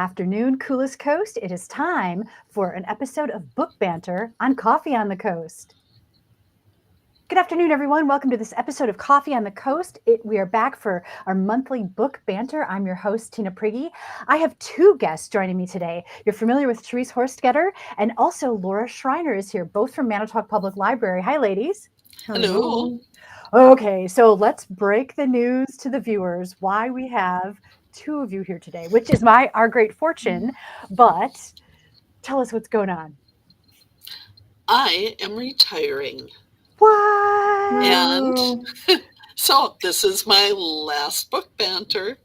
afternoon, Coolest Coast. It is time for an episode of Book Banter on Coffee on the Coast. Good afternoon, everyone. Welcome to this episode of Coffee on the Coast. We are back for our monthly Book Banter. I'm your host, Tina Prigge. I have two guests joining me today. You're familiar with Therese Horstketter, and also Laura Schreiner is here, both from Manitowoc Public Library. Hi, ladies. Hello. Okay, so let's break the news to the viewers why we have two of you here today, which is our great fortune. But tell us what's going on. I am retiring. What? And so this is my last Book Banter.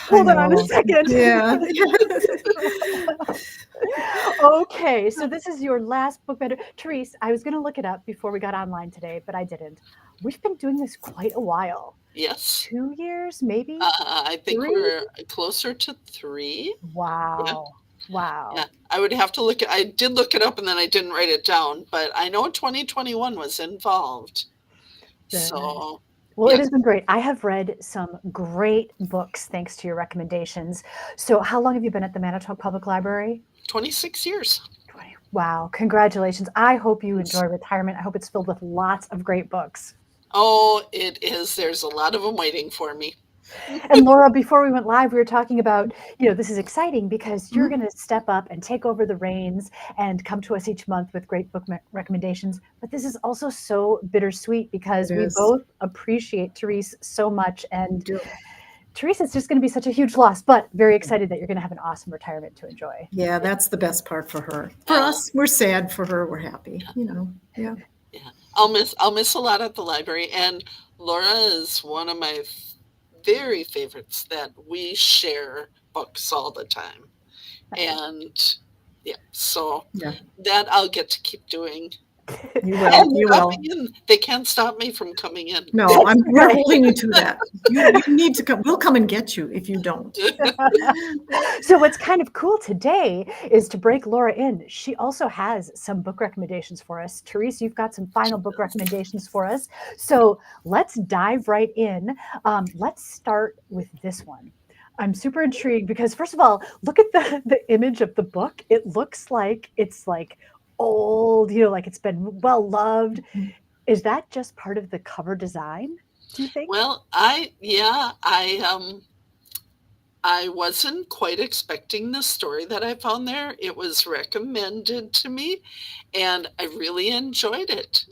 Hold on a second. Yeah. Okay, so this is your last Book Banter. Therese, I was going to look it up before we got online today, but I didn't. We've been doing this quite a while. Yes. 2 years, maybe? I think 3? we're closer to 3. Wow. Yeah. Wow. Yeah, I would have to look. I did look it up and then I didn't write it down, but I know 2021 was involved. So, well, yeah. It has been great. I have read some great books thanks to your recommendations. So how long have you been at the Manitowoc Public Library? 26 years. Wow. Congratulations. I hope you enjoy retirement. I hope it's filled with lots of great books. Oh, it is. There's a lot of them waiting for me. And Laura, before we went live, we were talking about, this is exciting because you're going to step up and take over the reins and come to us each month with great book recommendations. But this is also so bittersweet because we both appreciate Therese so much. And Therese, it's just going to be such a huge loss, but very excited that you're going to have an awesome retirement to enjoy. Yeah, that's the best part for her. For us, we're sad. For her, we're happy. Yeah. I'll miss a lot at the library, and Laura is one of my very favorites that we share books all the time. And so that I'll get to keep doing. You will. They can't stop me from coming in. No, we're holding you to that. You need to come. We'll come and get you if you don't. So what's kind of cool today is to break Laura in. She also has some book recommendations for us. Therese, you've got some final book recommendations for us. So let's dive right in. Let's start with this one. I'm super intrigued because, first of all, look at the image of the book. It looks like it's like old, like it's been well loved. Is that just part of the cover design, do you think? Well, I wasn't quite expecting the story that I found there. It was recommended to me and I really enjoyed it.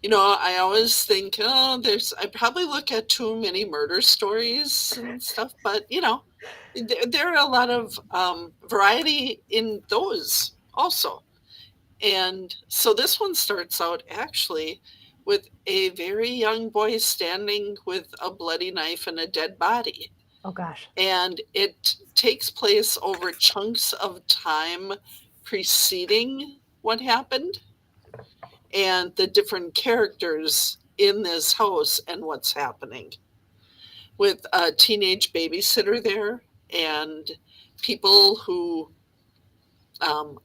I always think, I probably look at too many murder stories and stuff, but there are a lot of variety in those also. And so this one starts out actually with a very young boy standing with a bloody knife and a dead body. Oh, gosh. And it takes place over chunks of time preceding what happened and the different characters in this house and what's happening. With a teenage babysitter there and people who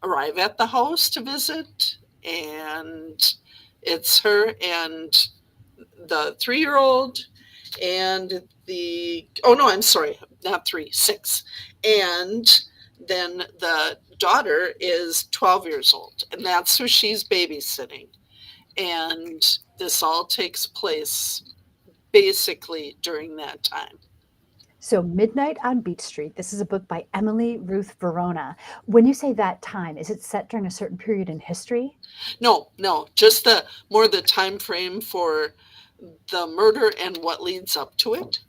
arrive at the house to visit, and it's her and the 3-year-old and 6, and then the daughter is 12 years old, and that's who she's babysitting. And this all takes place basically during that time. So Midnight on Beach Street, this is a book by Emily Ruth Verona. When you say that time, is it set during a certain period in history? No, just the time frame for the murder and what leads up to it.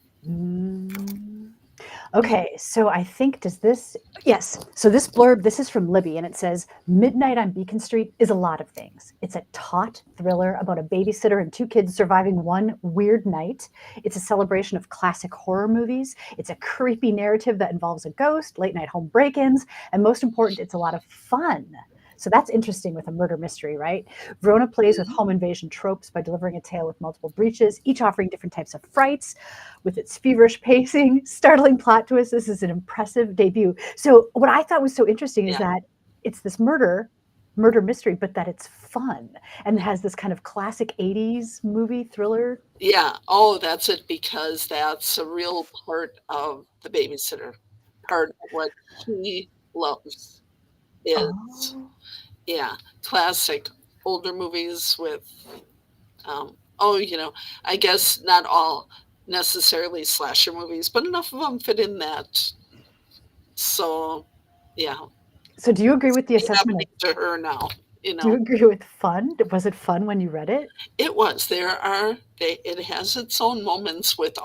Okay, so I think so this blurb, this is from Libby, and it says, Midnight on Beacon Street is a lot of things. It's a taut thriller about a babysitter and 2 kids surviving one weird night. It's a celebration of classic horror movies. It's a creepy narrative that involves a ghost, late night home break-ins, and most important, it's a lot of fun. So that's interesting with a murder mystery, right? Verona plays with home invasion tropes by delivering a tale with multiple breaches, each offering different types of frights. With its feverish pacing, startling plot twists, this is an impressive debut. So what I thought was so interesting is that it's this murder, murder mystery, but that it's fun and has this kind of classic 80s movie thriller. Yeah. Oh, that's it, because that's a real part of the babysitter. Part of what she loves is, Oh. yeah, classic older movies with, oh, I guess not all necessarily slasher movies, but enough of them fit in that. So, yeah, So do you agree with the it's assessment happening to her now, do you agree with fun? Was it fun when you read it? It was. It has its own moments with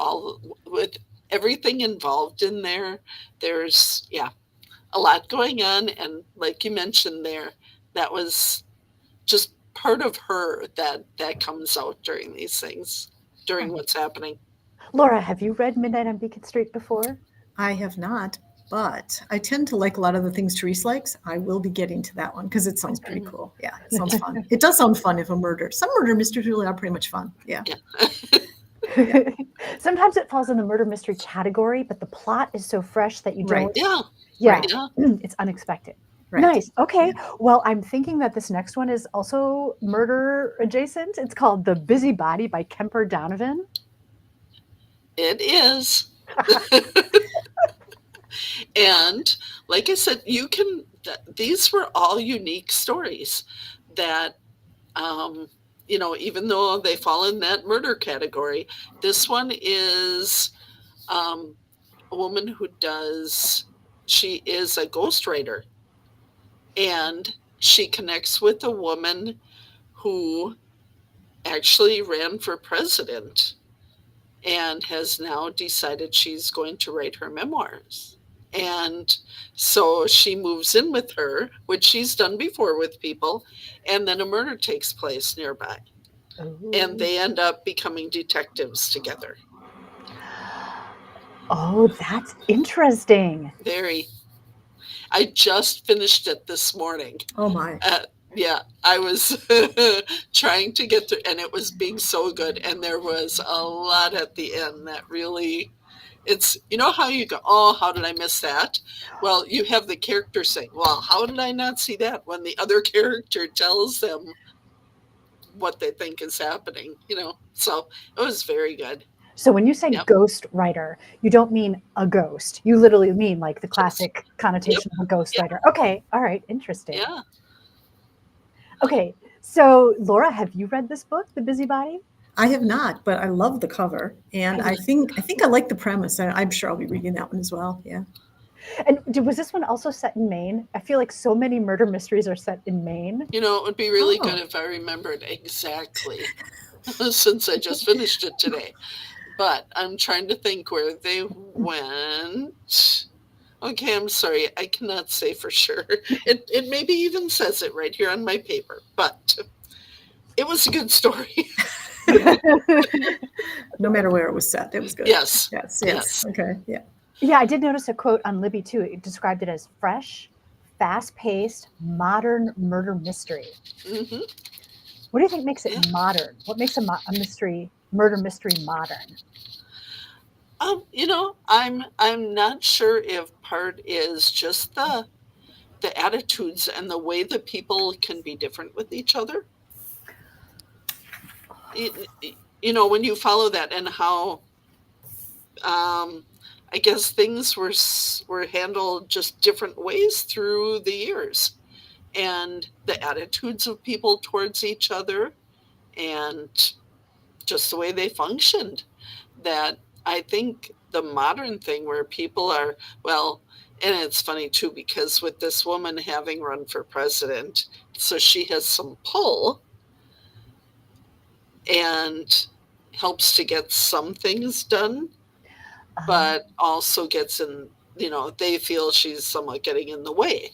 everything involved in there. There's, yeah, a lot going on. And like you mentioned there, that was just part of her that comes out during these things, during Right. what's happening. Laura, have you read Midnight on Beacon Street before? I have not, but I tend to like a lot of the things Therese likes. I will be getting to that one because it sounds pretty cool. Yeah, it sounds fun. It does sound fun if a murder. Some murder mysteries really are pretty much fun. Yeah. Yeah. Sometimes it falls in the murder mystery category, but the plot is so fresh that you Right. don't. Yeah. Yeah, Right. Yeah. it's unexpected. Right. Nice. Okay. Well, I'm thinking that this next one is also murder adjacent. It's called The Busybody by Kemper Donovan. It is. And like I said, these were all unique stories that, even though they fall in that murder category, this one is a woman she is a ghostwriter, and she connects with a woman who actually ran for president and has now decided she's going to write her memoirs. And so she moves in with her, which she's done before with people, and then a murder takes place nearby. And they end up becoming detectives together. Oh, that's interesting. Very. I just finished it this morning. Oh my. Yeah, I was trying to get through, and it was being so good. And there was a lot at the end that really, it's, how you go, oh, how did I miss that? Well, you have the character saying, well, how did I not see that, when the other character tells them what they think is happening, So it was very good. So when you say Yep. ghost writer, you don't mean a ghost. You literally mean like the classic connotation of a ghost writer. Okay. All right. Interesting. Yeah. Okay. So Laura, have you read this book, The Busybody? I have not, but I love the cover, and I think I like the premise. I'm sure I'll be reading that one as well. Yeah. And was this one also set in Maine? I feel like so many murder mysteries are set in Maine. It would be really good if I remembered exactly, since I just finished it today. But I'm trying to think where they went. Okay, I'm sorry. I cannot say for sure. It maybe even says it right here on my paper, but it was a good story. No matter where it was set, it was good. Yes. Yes. Okay. Yeah. Yeah, I did notice a quote on Libby too. It described it as fresh, fast-paced, modern murder mystery. Mm-hmm. What do you think makes it modern? What makes a murder mystery modern? I'm not sure if part is just the attitudes and the way that people can be different with each other. When you follow that, and how I guess things were handled just different ways through the years, and the attitudes of people towards each other, and just the way they functioned, that I think the modern thing where people are, well, and it's funny too, because with this woman having run for president, so she has some pull and helps to get some things done, but also gets in, they feel she's somewhat getting in the way,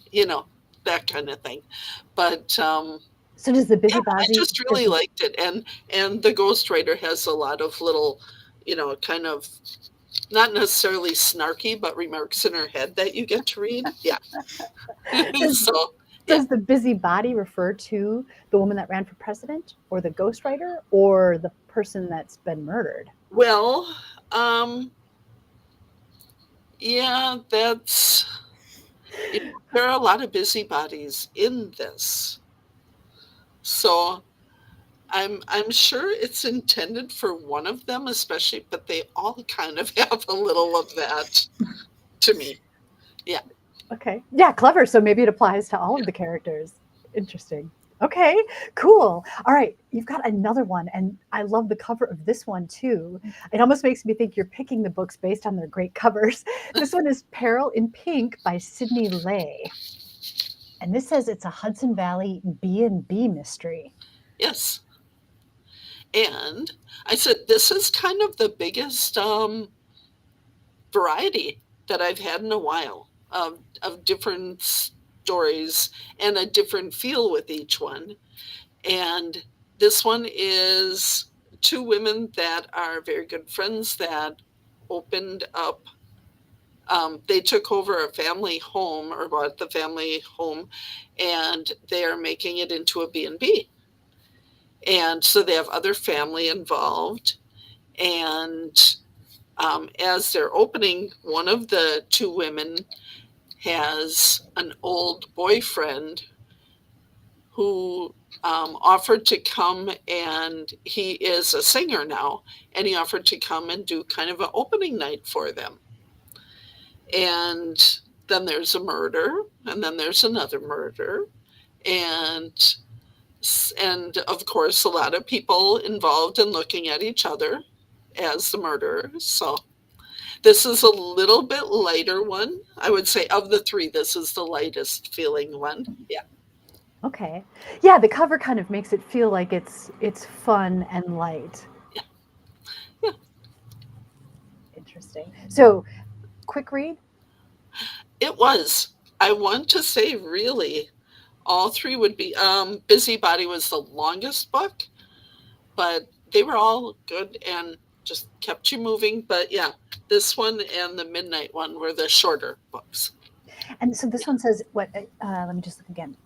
that kind of thing. But so does the busybody? I just really liked it, and the ghostwriter has a lot of little, kind of not necessarily snarky, but remarks in her head that you get to read. Yeah. Does the busybody refer to the woman that ran for president, or the ghostwriter, or the person that's been murdered? Well, yeah, there are a lot of busybodies in this. So I'm sure it's intended for one of them especially, but they all kind of have a little of that to me. Yeah. Okay. Yeah, clever. So maybe it applies to all of the characters. Interesting. Okay, cool. All right, you've got another one, and I love the cover of this one too. It almost makes me think you're picking the books based on their great covers. This one is Peril in Pink by Sydney Lay. And this says it's a Hudson Valley B&B mystery. Yes. And I said, this is kind of the biggest variety that I've had in a while of different stories and a different feel with each one. And this one is two women that are very good friends that opened up. They took over a family home or bought the family home, and they are making it into a B&B. And so they have other family involved. And as they're opening, one of the two women has an old boyfriend who offered to come, and he is a singer now, and he offered to come and do kind of an opening night for them. And then there's a murder, and then there's another murder, and of course a lot of people involved in looking at each other as the murderers. So this is a little bit lighter one. I would say of the three, this is the lightest feeling one. Yeah. Okay. Yeah, the cover kind of makes it feel like it's fun and light. Yeah. Yeah. Interesting. So, quick read? It was. I want to say really all three would be Busybody was the longest book, but they were all good and just kept you moving. But yeah, this one and the Midnight one were the shorter books. And so this one says what? Let me just look again.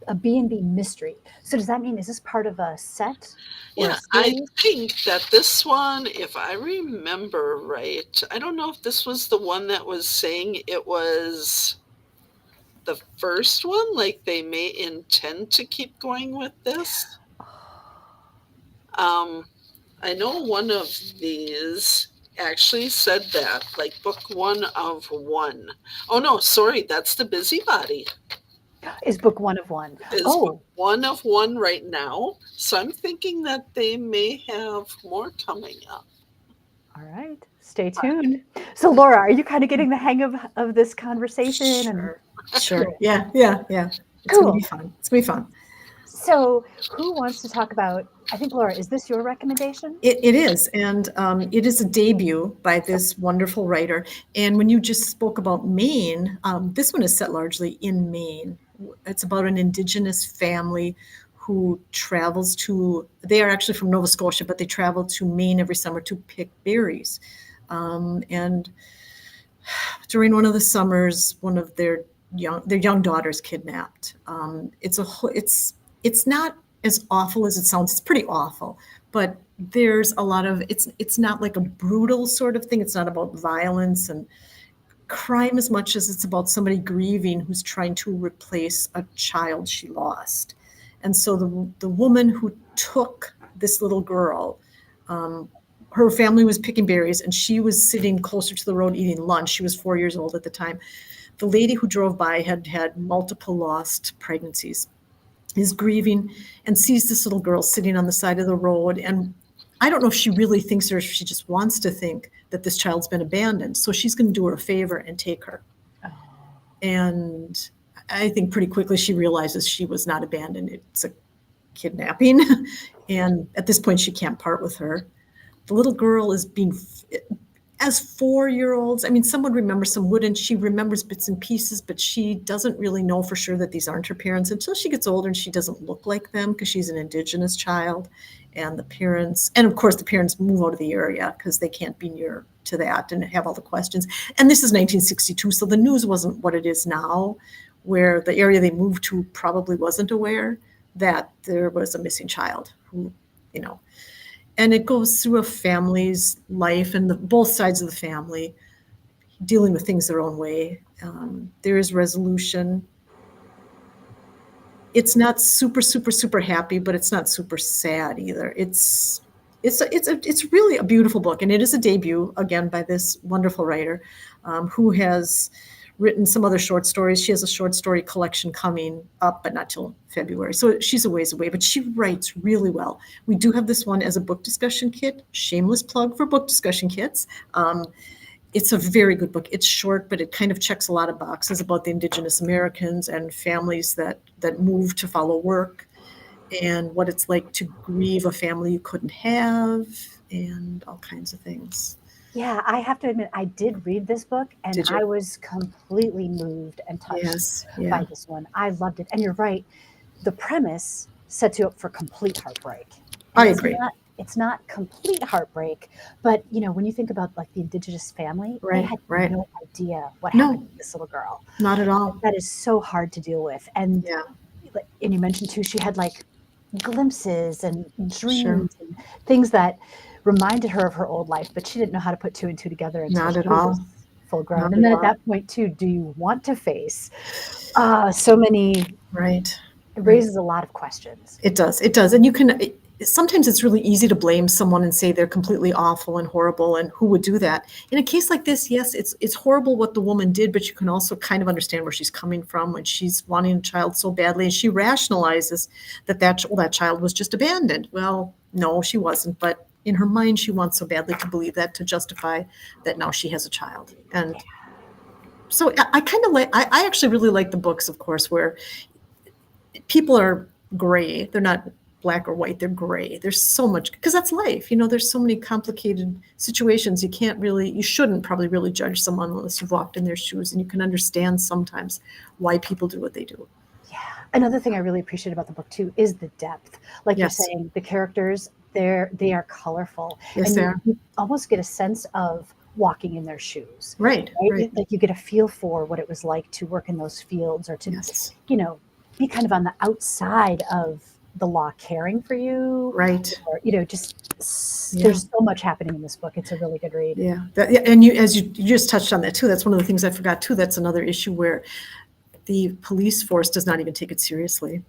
A B&B mystery. So does that mean, is this part of a set? Yeah, I think that this one, if I remember right, I don't know if this was the one that was saying it was the first one, like they may intend to keep going with this. I know one of these actually said that, like book 1 of 1. Oh no, sorry, that's the Busybody. Is book 1 of 1. Is book 1 of 1 right now. So I'm thinking that they may have more coming up. All right, stay tuned. So Laura, are you kind of getting the hang of this conversation? Sure. Yeah. It's cool. Gonna be fun. It's gonna be fun. So who wants to talk about, I think, Laura, is this your recommendation? It is, and it is a debut by this wonderful writer. And when you just spoke about Maine, this one is set largely in Maine. It's about an Indigenous family who travels to, they are actually from Nova Scotia, but they travel to Maine every summer to pick berries. And during one of the summers, one of their young daughters kidnapped. It's not as awful as it sounds. It's pretty awful, but there's a lot of, it's not like a brutal sort of thing. It's not about violence and crime as much as it's about somebody grieving who's trying to replace a child she lost. And so the woman who took this little girl, her family was picking berries and she was sitting closer to the road eating lunch. She was 4 years old at the time. The lady who drove by had multiple lost pregnancies, is grieving and sees this little girl sitting on the side of the road. And I don't know if she really thinks or if she just wants to think that this child's been abandoned. So she's going to do her a favor and take her. Oh. And I think pretty quickly she realizes she was not abandoned. It's a kidnapping. And at this point, she can't part with her. The little girl is being, as 4-year-olds, I mean, some would remember, some wouldn't. She remembers bits and pieces, but she doesn't really know for sure that these aren't her parents until she gets older and she doesn't look like them because she's an Indigenous child. And the parents, and of course the parents move out of the area because they can't be near to that and have all the questions. And this is 1962, so the news wasn't what it is now, where the area they moved to probably wasn't aware that there was a missing child who, and it goes through a family's life and both sides of the family dealing with things their own way. There is resolution. it's not super, super, super happy, but it's not super sad either. It's really a beautiful book, and it is a debut again by this wonderful writer who has written some other short stories. She has a short story collection coming up, but not till February, so she's a ways away. But she writes really well. We do have this one as a book discussion kit. Shameless plug for book discussion kits. It's a very good book. It's short, but it kind of checks a lot of boxes about the Indigenous Americans and families that move to follow work, and what it's like to grieve a family you couldn't have, and all kinds of things. Yeah, I have to admit, I did read this book, and Did you? I was completely moved and touched Yes, by yeah, this one. I loved it. And you're right, the premise sets you up for complete heartbreak. I And agree. it's not complete heartbreak, but when you think about like the Indigenous family, they Right, had right. no idea what No. happened to this little girl. Not at all. That is so hard to deal with. And Yeah, you mentioned too, she had like glimpses and sure. dreams and things that reminded her of her old life, but she didn't know how to put two and two together until Not she at all. was full grown. Not And then at at that point too, do you want to face so many? Right. It raises a lot of questions. It does. It does. And you can, sometimes it's really easy to blame someone and say they're completely awful and horrible, and who would do that? In a case like this, yes, it's horrible what the woman did, but you can also kind of understand where she's coming from when she's wanting a child so badly, and she rationalizes that child was just abandoned. Well, no, she wasn't, but in her mind, she wants so badly to believe that, to justify that now she has a child. And so I kind of like, I actually really like the books, of course, where people are gray. They're not black or white. They're gray. There's so much, because that's life. There's so many complicated situations. You shouldn't probably really judge someone unless you've walked in their shoes, and you can understand sometimes why people do what they do. Yeah. Another thing I really appreciate about the book too is the depth. Like Yes. you're saying, the characters, they are colorful. Yes, and they are. you almost get a sense of walking in their shoes. Right. Like you get a feel for what it was like to work in those fields, or to, Yes. be kind of on the outside of the law caring for you. Right. Or, there's so much happening in this book. It's a really good read. Yeah. And as you just touched on that too, that's one of the things I forgot too. That's another issue where the police force does not even take it seriously.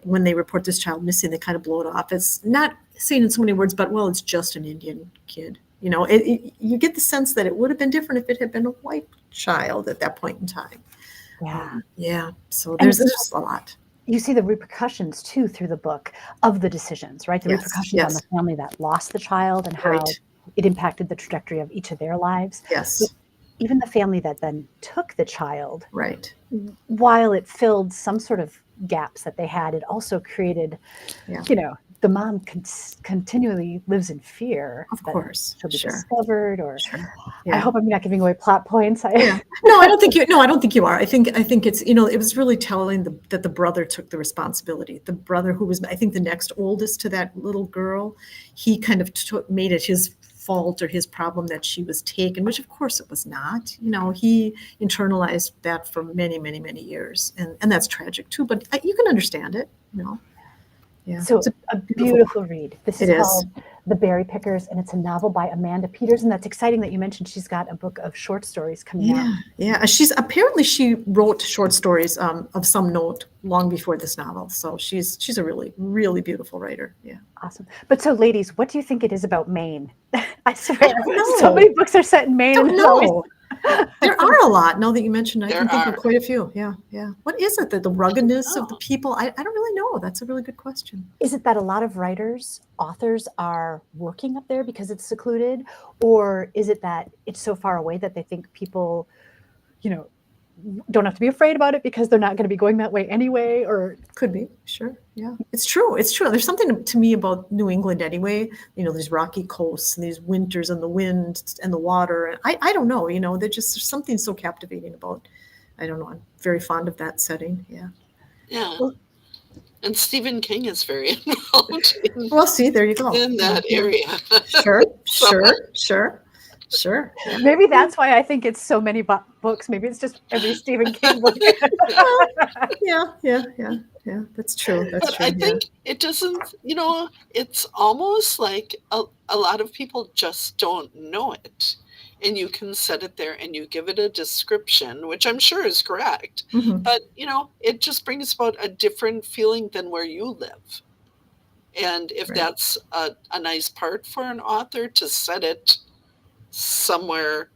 When they report this child missing, they kind of blow it off. It's not saying in so many words, but, well, it's just an Indian kid. You get the sense that it would have been different if it had been a white child at that point in time. Yeah. Yeah. So there's a lot. You see the repercussions too through the book of the decisions, right? The Yes, repercussions on yes. the family that lost the child, and how Right. it impacted the trajectory of each of their lives. Yes. Even the family that then took the child, Right. while it filled some sort of gaps that they had, it also created, Yeah. the mom continually lives in fear Of that course. she'll be Sure. discovered, or Sure. I Yeah. hope I'm not giving away plot points. Yeah. No, I don't think you are. I think it's, it was really telling that the brother took the responsibility. The brother, who was, I think, the next oldest to that little girl, he kind of made it his fault or his problem that she was taken, which of course it was not. He internalized that for many, many, many years. And that's tragic too, but you can understand it. Yeah. So It's a beautiful read. This is It is. called The Berry Pickers, and it's a novel by Amanda Peters. And that's exciting that you mentioned she's got a book of short stories coming out. Yeah. She wrote short stories of some note long before this novel. So she's a really, really beautiful writer. Yeah. Awesome. But so, ladies, what do you think it is about Maine? I swear, don't know. so many books are set in Maine. Don't and it's always- know. There are a lot. Now that you mentioned, I There can think are. of quite a few. Yeah. What is it? The ruggedness of the people? I don't really know. That's a really good question. Is it that a lot of authors are working up there because it's secluded? Or is it that it's so far away that they think people, don't have to be afraid about it because they're not going to be going that way anyway? Or Could be. Sure. Yeah. It's true. There's something to me about New England anyway. These rocky coasts and these winters and the wind and the water. And I don't know, there's something so captivating about, I don't know. I'm very fond of that setting. Yeah. Yeah. And Stephen King is very involved Well, see, there you go. in that area. Sure. Yeah. maybe that's why I think it's so many books. Maybe it's just every Stephen King book. Yeah. That's true. But I think it doesn't, it's almost like a lot of people just don't know it. and you can set it there and you give it a description, which I'm sure is correct. Mhm. But, it just brings about a different feeling than where you live. And if Right. that's a nice part for an author to set it somewhere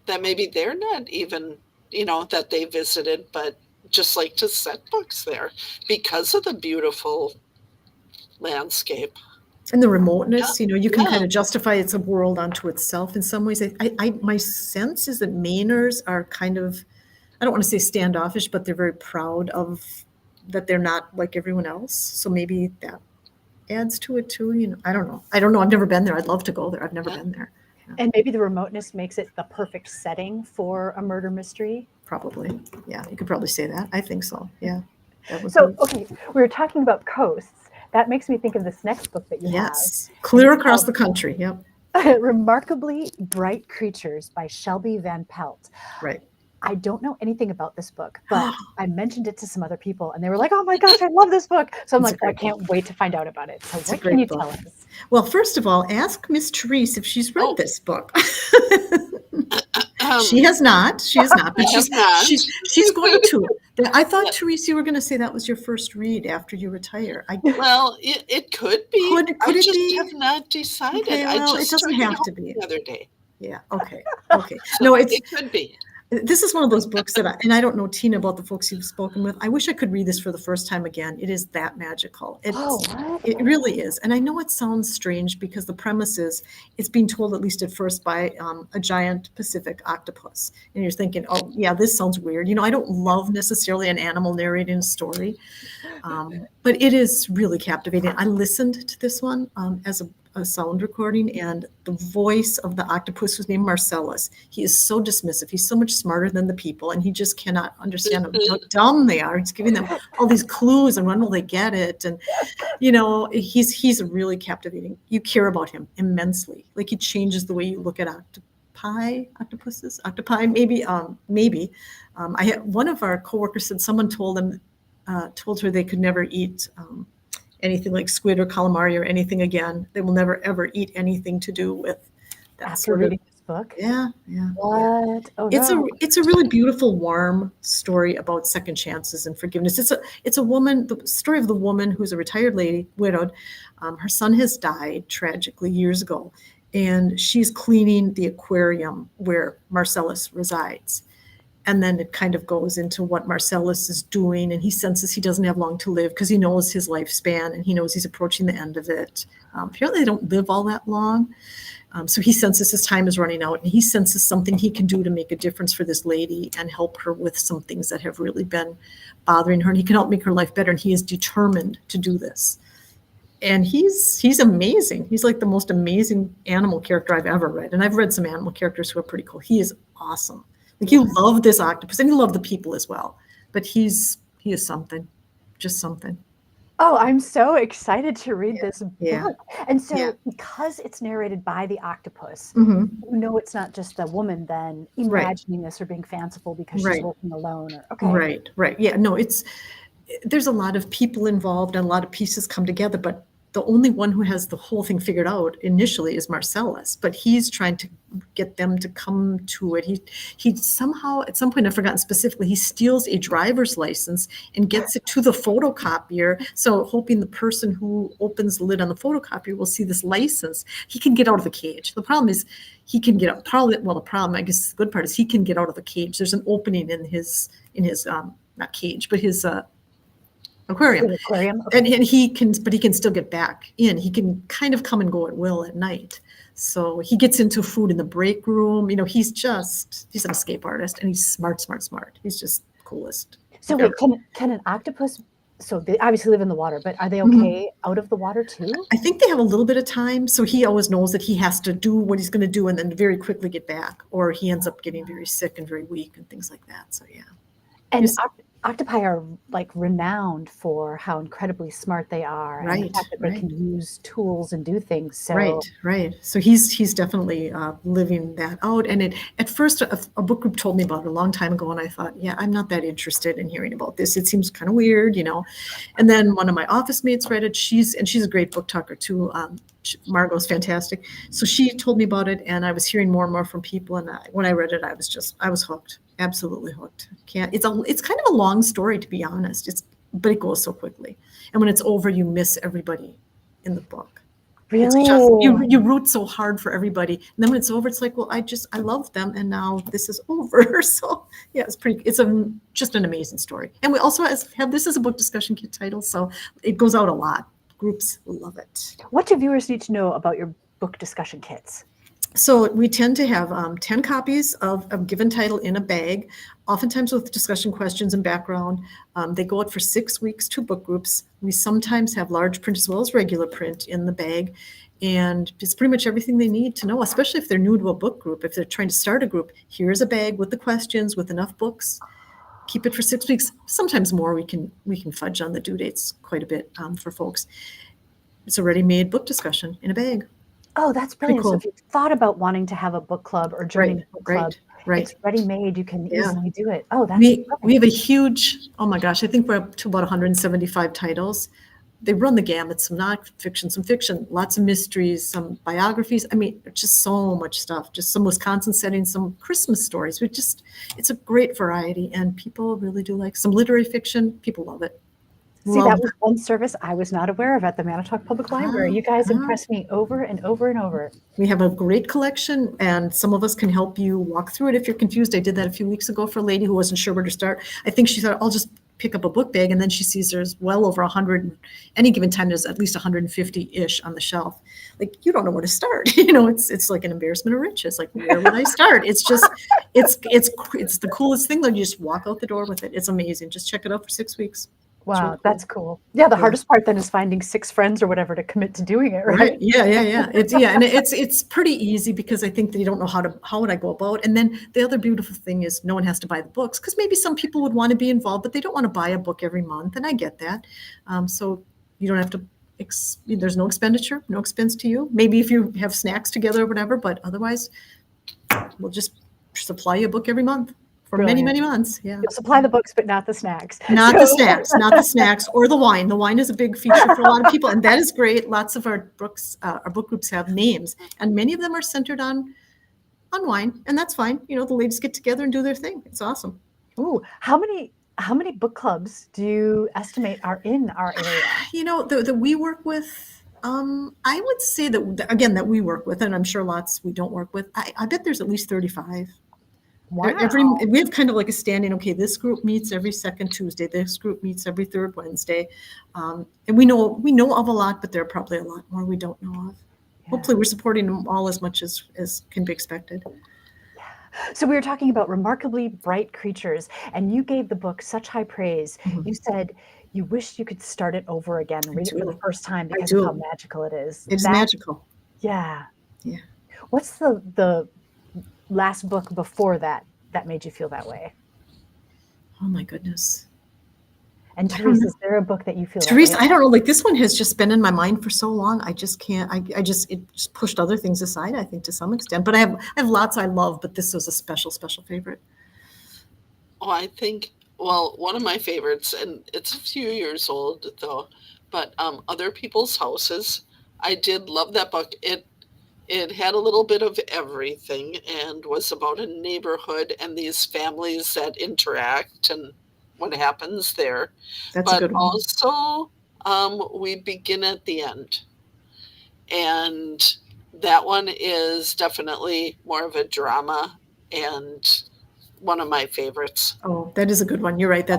that maybe they're not even, that they visited, but just like to set books there because of the beautiful landscape. And the remoteness, you can Yeah. kind of justify it's a world unto itself in some ways. My sense is that Mainers are kind of, I don't want to say standoffish, but they're very proud of that they're not like everyone else. So maybe that adds to it too. I don't know. I've never been there. I'd love to go there. I've never Yeah. been there. And maybe the remoteness makes it the perfect setting for a murder mystery. Probably. Yeah, you could probably say that. I think so. Yeah. That would So, be, okay, we were talking about coasts. That makes me think of this next book that you yes. Clear across the country. Yep. have. Remarkably Bright Creatures by Shelby Van Pelt. Right. I don't know anything about this book, but I mentioned it to some other people and they were like, oh my gosh, I love this book. So I'm It's a like, I great can't wait to find out about it. So It's a what can great you book. tell us? Well, first of all, ask Miss Therese if she's read Oh. this book. She has not. She has not. But I have not. she's going to. I thought, Therese, you were going to say that was your first read after you retire. Well, it could be. Could I it just be? have not decided. Okay, well, I just it doesn't started have out to be. the other day. Yeah. Okay. Okay. So No, it could be. this is one of those books that and I don't know, Tina, about the folks you've spoken with. I wish I could read this for the first time again. It is that magical. What? It really is. And I know it sounds strange because the premise is it's being told, at least at first, by a giant Pacific octopus. And you're thinking, oh, yeah, this sounds weird. I don't love necessarily an animal narrating a story, but it is really captivating. I listened to this one as a sound recording, and the voice of the octopus was named Marcellus. He is so dismissive. He's so much smarter than the people, and he just cannot understand how dumb they are. He's giving them all these clues, and when will they get it? And he's really captivating. You care about him immensely. Like, he changes the way you look at octopi, maybe. I had one of our coworkers said someone told her they could never eat anything like squid or calamari or anything again. They will never ever eat anything to do with that After sort of. reading this book? Yeah. What? Oh, It's no. it's a really beautiful, warm story about second chances and forgiveness. It's a woman, the story of the woman who's a retired lady, widowed. Her son has died tragically years ago, and she's cleaning the aquarium where Marcellus resides. And then it kind of goes into what Marcellus is doing, and he senses he doesn't have long to live because he knows his lifespan and he knows he's approaching the end of it. Apparently they don't live all that long. So he senses his time is running out, and he senses something he can do to make a difference for this lady and help her with some things that have really been bothering her, and he can help make her life better, and he is determined to do this. And he's amazing. He's like the most amazing animal character I've ever read, and I've read some animal characters who are pretty cool. He is awesome. Like, you love this octopus, and you love the people as well, but he is something, just something. Oh, I'm so excited to read this book. Yeah. And so Yeah. because it's narrated by the octopus, Mm-hmm. it's not just a woman then imagining this or being fanciful because she's Right. working alone. Okay. Right. Yeah, no, there's a lot of people involved and a lot of pieces come together, but the only one who has the whole thing figured out initially is Marcellus, but he's trying to get them to come to it. He somehow, at some point, I've forgotten specifically, he steals a driver's license and gets it to the photocopier. So hoping the person who opens the lid on the photocopier will see this license, he can get out of the cage. The problem is he can get out. The problem, I guess the good part is he can get out of the cage. There's an opening in his not cage, but his aquarium. Okay. And he can still get back in. He can kind of come and go at will at night. So he gets into food in the break room. He's an escape artist, and he's smart. He's just coolest. So wait, can an octopus, so they obviously live in the water, but are they okay out of the water too? I think they have a little bit of time. So he always knows that he has to do what he's going to do and then very quickly get back, or he ends up getting very sick and very weak and things like that. So yeah. And octopi are like renowned for how incredibly smart they are and the Right, fact that they right. can use tools and do things. So Right, right. So he's definitely living that out. And at first a book group told me about it a long time ago, and I thought, yeah, I'm not that interested in hearing about this. It seems kind of weird, you know. And then one of my office mates read it. She's a great book talker too. Margot's fantastic. So she told me about it, and I was hearing more and more from people. And when I read it, I was hooked, absolutely hooked. Can't. It's kind of a long story, to be honest. But it goes so quickly, and when it's over, you miss everybody in the book. It's really, just you root so hard for everybody, and then when it's over, it's like, well, I love them, and now this is over. So yeah, just an amazing story. And we also have this as a book discussion kit title, so it goes out a lot. Groups love it. what do viewers need to know about your book discussion kits? So we tend to have 10 copies of a given title in a bag, oftentimes with discussion questions and background. They go out for 6 weeks to book groups. We sometimes have large print as well as regular print in the bag. And it's pretty much everything they need to know, especially if they're new to a book group. If they're trying to start a group, here's a bag with the questions, with enough books. Keep it for 6 weeks, sometimes more. We can fudge on the due dates quite a bit for folks. It's a ready-made book discussion in a bag. Oh, that's brilliant. cool. So if you thought about wanting to have a book club or joining a book club, Right. it's ready-made. You can Yeah. easily do it. Oh, that's We have a huge, oh my gosh, I think we're up to about 175 titles. They run the gamut, some nonfiction, some fiction, lots of mysteries, some biographies. I mean, just so much stuff, just some Wisconsin settings, some Christmas stories. It's a great variety, and people really do like some literary fiction. People love it. See, that was one service I was not aware of at the Manitowoc Public Library. You guys impressed me over and over and over. We have a great collection, and some of us can help you walk through it if you're confused. I did that a few weeks ago for a lady who wasn't sure where to start. I think she thought, I'll just pick up a book bag, and then she sees there's well over 100. Any given time, there's at least 150-ish on the shelf. Like, you don't know where to start. You know, it's like an embarrassment of riches. Like, where would I start? It's just, it's the coolest thing. Like, you just walk out the door with it. It's amazing. Just check it out for 6 weeks. Wow, really that's cool. Yeah, the hardest part then is finding 6 friends or whatever to commit to doing it, right? Yeah. And it's pretty easy, because I think they don't know how would I go about. And then the other beautiful thing is no one has to buy the books, because maybe some people would want to be involved, but they don't want to buy a book every month, and I get that. So you don't have to. There's no expenditure, no expense to you. Maybe if you have snacks together or whatever, but otherwise, we'll just supply you a book every month. For Brilliant. many months, yeah. You'll supply the books, but not the snacks. Not the snacks, or the wine. The wine is a big feature for a lot of people, and that is great. Lots of our books, our book groups have names, and many of them are centered on wine, and that's fine. You know, the ladies get together and do their thing. It's awesome. Ooh, how many book clubs do you estimate are in our area? You know, that we work with, I would say that we work with, and I'm sure lots we don't work with. I bet there's at least 35. Wow. We have kind of like a standing, okay, this group meets every second Tuesday, this group meets every third Wednesday. And we know of a lot, but there are probably a lot more we don't know of. Yeah. Hopefully we're supporting them all as much as can be expected. So we were talking about remarkably bright creatures, and you gave the book such high praise. Mm-hmm. You said you wished you could start it over again and read it for the first time because of how magical it is. It is magical. Yeah. Yeah. What's the last book before that made you feel that way? Oh my goodness. And Therese, is there a book that you feel Therese, I don't know, like this one has just been in my mind for so long. I just can't, it just pushed other things aside, I think, to some extent. But I have lots I love, but this was a special favorite. Oh, I think, well, one of my favorites, and it's a few years old though, but Other People's Houses. I did love that book. It had a little bit of everything and was about a neighborhood and these families that interact and what happens there. That's a good one. Also, we begin at the end. And that one is definitely more of a drama and one of my favorites. Oh, that is a good one. You're right.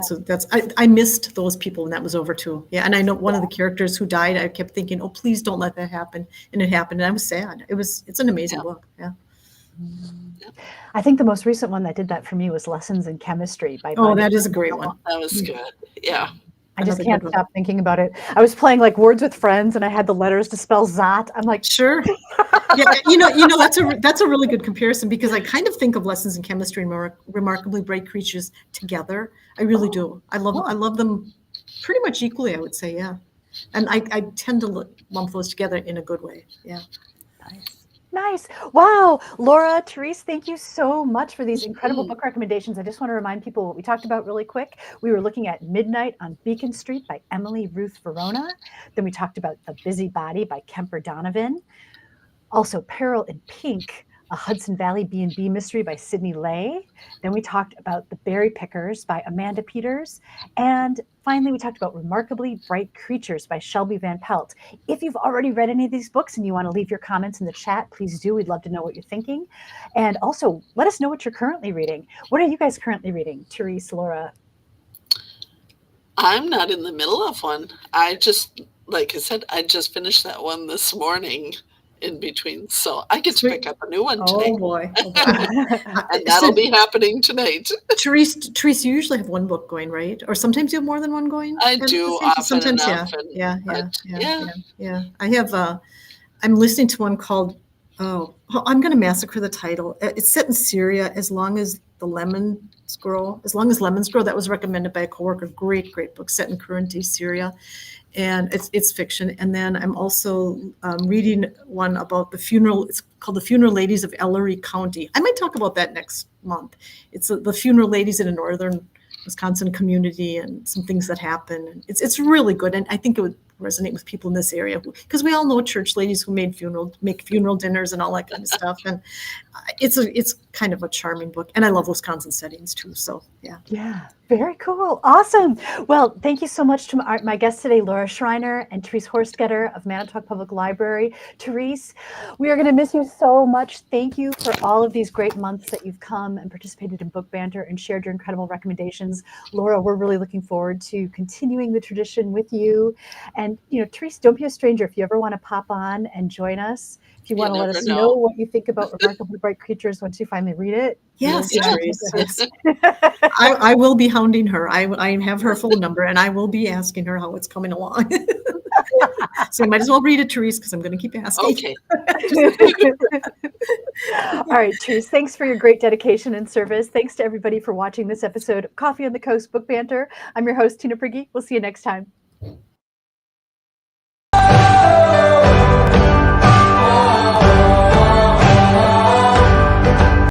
I missed those people when that was over too. Yeah. And I know one of the characters who died, I kept thinking, oh, please don't let that happen. And it happened. And I was sad. It's an amazing book. Yeah. I think the most recent one that did that for me was Lessons in Chemistry by Oh, that is a great one. That was good. Yeah. I just Another can't good one. stop thinking about it. I was playing like Words with Friends, and I had the letters to spell Zot. I'm like, Sure. Yeah, that's a really good comparison because I kind of think of Lessons in Chemistry and Remarkably Bright Creatures together. I really do. I love them pretty much equally, I would say, yeah. And I tend to lump those together in a good way. Yeah. nice. Nice. Wow. Laura, Therese, thank you so much for these incredible book recommendations. I just want to remind people what we talked about really quick. We were looking at Midnight on Beacon Street by Emily Ruth Verona. Then we talked about The Busy Body by Kemper Donovan. Also, Peril in Pink, a Hudson Valley B&B mystery by Sidney Lay. Then we talked about The Berry Pickers by Amanda Peters. And finally, we talked about Remarkably Bright Creatures by Shelby Van Pelt. If you've already read any of these books and you want to leave your comments in the chat, please do. We'd love to know what you're thinking. And also, let us know what you're currently reading. What are you guys currently reading? Therese, Laura? I'm not in the middle of one. Like I said, I just finished that one this morning in between. So I get to pick up a new one today. Oh boy. And that'll be happening tonight. Therese, you usually have one book going, right? Or sometimes you have more than one going? I do often sometimes, enough. yeah. I have, I'm listening to one called, I'm going to massacre the title. It's set in Syria, As Long as Lemons Grow. That was recommended by a coworker. Great book set in current day Syria. And it's fiction. And then I'm also reading one about the funeral. It's called The Funeral Ladies of Ellery County. I might talk about that next month. It's the funeral ladies in a northern Wisconsin community and some things that happen. And it's really good. And I think it would resonate with people in this area because we all know church ladies who make funeral dinners and all that kind of stuff. And it's kind of a charming book. And I love Wisconsin settings too. So yeah. Yeah, very cool. Awesome. Well, thank you so much to my guests today, Laura Schreiner and Therese Horstketter of Manitowoc Public Library. Therese, we are going to miss you so much. Thank you for all of these great months that you've come and participated in Book Banter and shared your incredible recommendations. Laura, we're really looking forward to continuing the tradition with you. And, Therese, don't be a stranger. If you ever want to pop on and join us, if you want to let us know what you think about Remarkably Bright Creatures once you finally read it. Yes, Therese. I will be hounding her. I have her phone number, and I will be asking her how it's coming along. So you might as well read it, Therese, because I'm going to keep asking. Okay. All right, Therese, thanks for your great dedication and service. Thanks to everybody for watching this episode of Coffee on the Coast Book Banter. I'm your host, Tina Prigge. We'll see you next time.